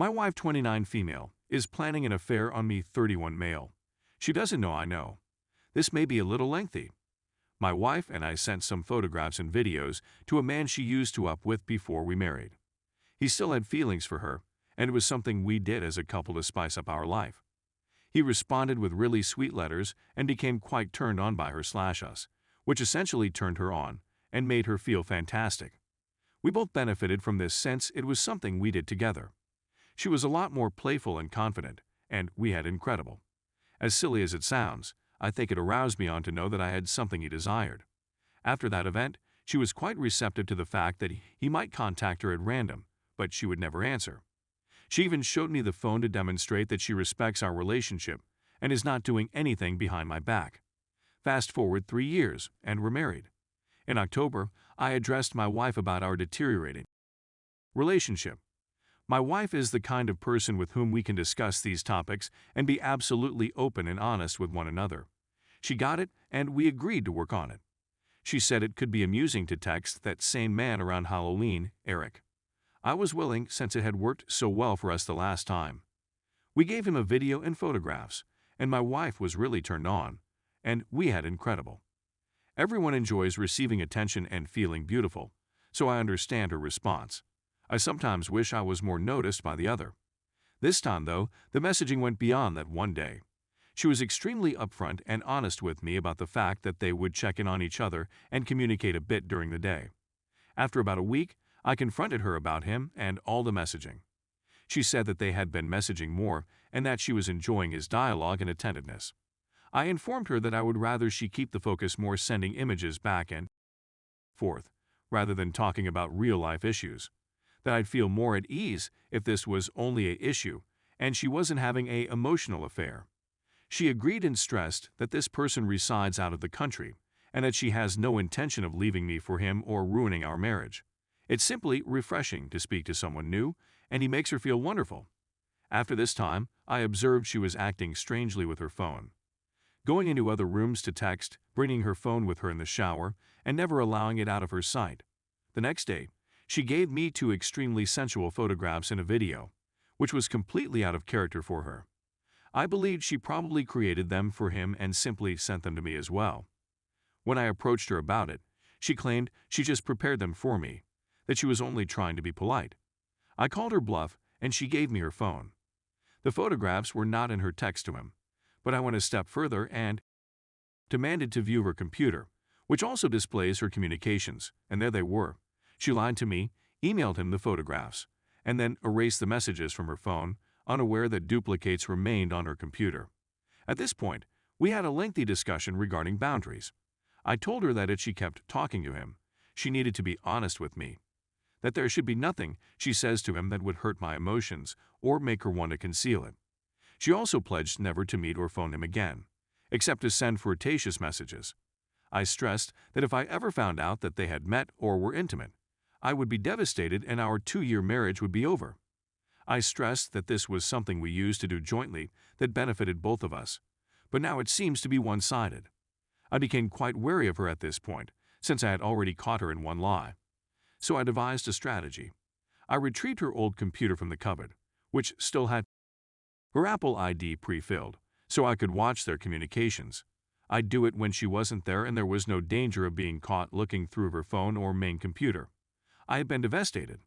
My wife, 29 female, is planning an affair on me, 31 male. She doesn't know I know. This may be a little lengthy. My wife and I sent some photographs and videos to a man she used to up with before we married. He still had feelings for her, and it was something we did as a couple to spice up our life. He responded with really sweet letters and became quite turned on by her/us, which essentially turned her on and made her feel fantastic. We both benefited from this since it was something we did together. She was a lot more playful and confident, and we had incredible. As silly as it sounds, I think it aroused me on to know that I had something he desired. After that event, she was quite receptive to the fact that he might contact her at random, but she would never answer. She even showed me the phone to demonstrate that she respects our relationship and is not doing anything behind my back. Fast forward 3 years, and we're married. In October, I addressed my wife about our deteriorating relationship. My wife is the kind of person with whom we can discuss these topics and be absolutely open and honest with one another. She got it, and we agreed to work on it. She said it could be amusing to text that same man around Halloween, Eric. I was willing since it had worked so well for us the last time. We gave him a video and photographs, and my wife was really turned on, and we had incredible. Everyone enjoys receiving attention and feeling beautiful, so I understand her response. I sometimes wish I was more noticed by the other. This time, though, the messaging went beyond that one day. She was extremely upfront and honest with me about the fact that they would check in on each other and communicate a bit during the day. After about a week, I confronted her about him and all the messaging. She said that they had been messaging more and that she was enjoying his dialogue and attentiveness. I informed her that I would rather she keep the focus more sending images back and forth, rather than talking about real-life issues. That I'd feel more at ease if this was only a issue and she wasn't having a emotional affair. She agreed and stressed that this person resides out of the country and that she has no intention of leaving me for him or ruining our marriage. It's simply refreshing to speak to someone new, and he makes her feel wonderful. After this time, I observed she was acting strangely with her phone. Going into other rooms to text, bringing her phone with her in the shower, and never allowing it out of her sight. The next day, she gave me 2 extremely sensual photographs and a video, which was completely out of character for her. I believed she probably created them for him and simply sent them to me as well. When I approached her about it, she claimed she just prepared them for me, that she was only trying to be polite. I called her bluff, and she gave me her phone. The photographs were not in her text to him, but I went a step further and demanded to view her computer, which also displays her communications, and there they were. She lied to me, emailed him the photographs, and then erased the messages from her phone, unaware that duplicates remained on her computer. At this point, we had a lengthy discussion regarding boundaries. I told her that if she kept talking to him, she needed to be honest with me. That there should be nothing she says to him that would hurt my emotions or make her want to conceal it. She also pledged never to meet or phone him again, except to send flirtatious messages. I stressed that if I ever found out that they had met or were intimate, I would be devastated and our 2-year marriage would be over. I stressed that this was something we used to do jointly that benefited both of us, but now it seems to be one-sided. I became quite wary of her at this point, since I had already caught her in one lie. So I devised a strategy. I retrieved her old computer from the cupboard, which still had her Apple ID pre-filled, so I could watch their communications. I'd do it when she wasn't there and there was no danger of being caught looking through her phone or main computer. I had been devastated.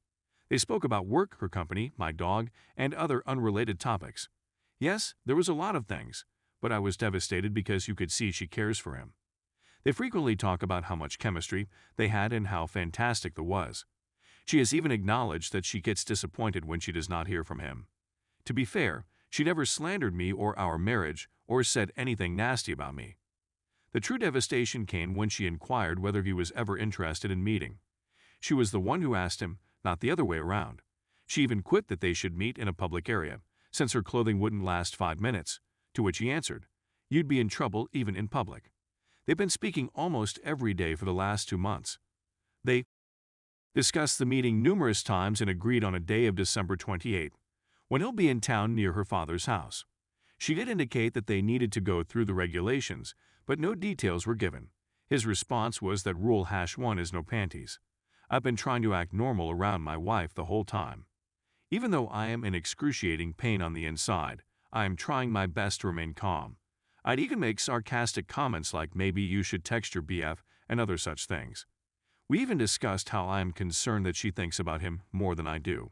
They spoke about work, her company, my dog, and other unrelated topics. Yes, there was a lot of things, but I was devastated because you could see she cares for him. They frequently talk about how much chemistry they had and how fantastic the was. She has even acknowledged that she gets disappointed when she does not hear from him. To be fair, she never slandered me or our marriage or said anything nasty about me. The true devastation came when she inquired whether he was ever interested in meeting. She was the one who asked him, not the other way around. She even quipped that they should meet in a public area, since her clothing wouldn't last 5 minutes, to which he answered, "You'd be in trouble even in public." They've been speaking almost every day for the last 2 months. They discussed the meeting numerous times and agreed on a day of December 28th, when he'll be in town near her father's house. She did indicate that they needed to go through the regulations, but no details were given. His response was that Rule-1 is no panties. I've been trying to act normal around my wife the whole time. Even though I am in excruciating pain on the inside, I am trying my best to remain calm. I'd even make sarcastic comments like maybe you should text your BF and other such things. We even discussed how I am concerned that she thinks about him more than I do,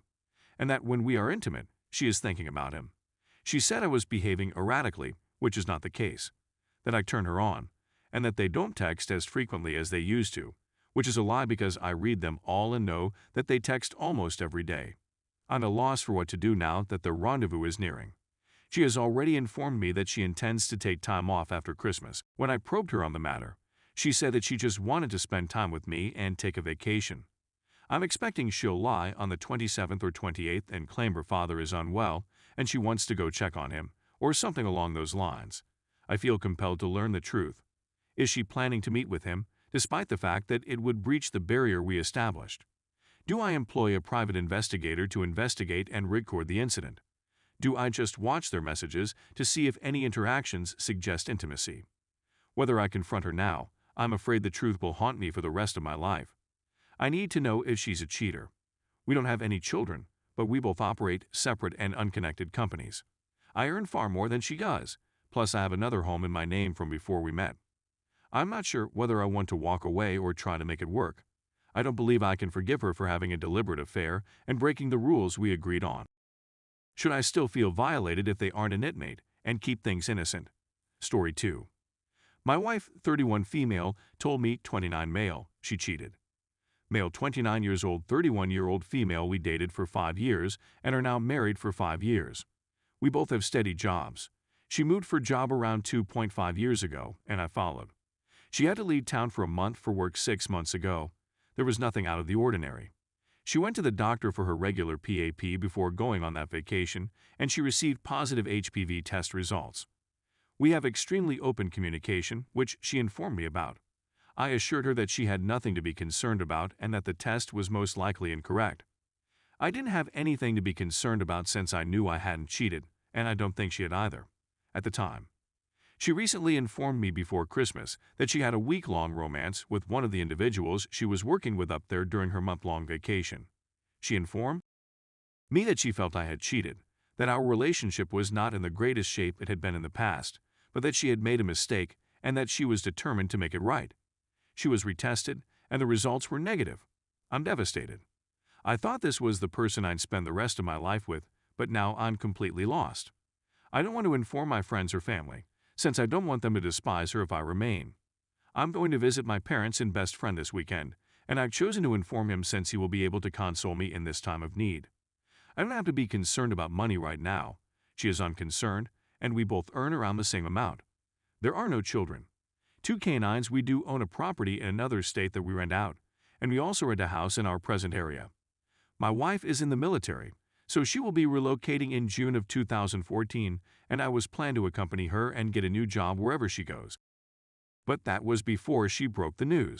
and that when we are intimate, she is thinking about him. She said I was behaving erratically, which is not the case, that I turn her on, and that they don't text as frequently as they used to, which is a lie because I read them all and know that they text almost every day. I'm at a loss for what to do now that the rendezvous is nearing. She has already informed me that she intends to take time off after Christmas. When I probed her on the matter, she said that she just wanted to spend time with me and take a vacation. I'm expecting she'll lie on the 27th or 28th and claim her father is unwell and she wants to go check on him, or something along those lines. I feel compelled to learn the truth. Is she planning to meet with him, despite the fact that it would breach the barrier we established? Do I employ a private investigator to investigate and record the incident? Do I just watch their messages to see if any interactions suggest intimacy? Whether I confront her now, I'm afraid the truth will haunt me for the rest of my life. I need to know if she's a cheater. We don't have any children, but we both operate separate and unconnected companies. I earn far more than she does, plus I have another home in my name from before we met. I'm not sure whether I want to walk away or try to make it work. I don't believe I can forgive her for having a deliberate affair and breaking the rules we agreed on. Should I still feel violated if they aren't an inmate and keep things innocent? Story 2. My wife, 31 female, told me 29 male, she cheated. Male 29 years old, 31-year-old female we dated for 5 years and are now married for 5 years. We both have steady jobs. She moved for a job around 2.5 years ago, and I followed. She had to leave town for a month for work 6 months ago. There was nothing out of the ordinary. She went to the doctor for her regular PAP before going on that vacation, and she received positive HPV test results. We have extremely open communication, which she informed me about. I assured her that she had nothing to be concerned about and that the test was most likely incorrect. I didn't have anything to be concerned about since I knew I hadn't cheated, and I don't think she had either, at the time. She recently informed me before Christmas that she had a week-long romance with one of the individuals she was working with up there during her month-long vacation. She informed me that she felt I had cheated, that our relationship was not in the greatest shape it had been in the past, but that she had made a mistake and that she was determined to make it right. She was retested, and the results were negative. I'm devastated. I thought this was the person I'd spend the rest of my life with, but now I'm completely lost. I don't want to inform my friends or family, since I don't want them to despise her if I remain. I'm going to visit my parents and best friend this weekend, and I've chosen to inform him since he will be able to console me in this time of need. I don't have to be concerned about money right now. She is unconcerned, and we both earn around the same amount. There are no children. 2 canines. We do own a property in another state that we rent out, and we also rent a house in our present area. My wife is in the military, so she will be relocating in June of 2014, and I was planned to accompany her and get a new job wherever she goes. But that was before she broke the news.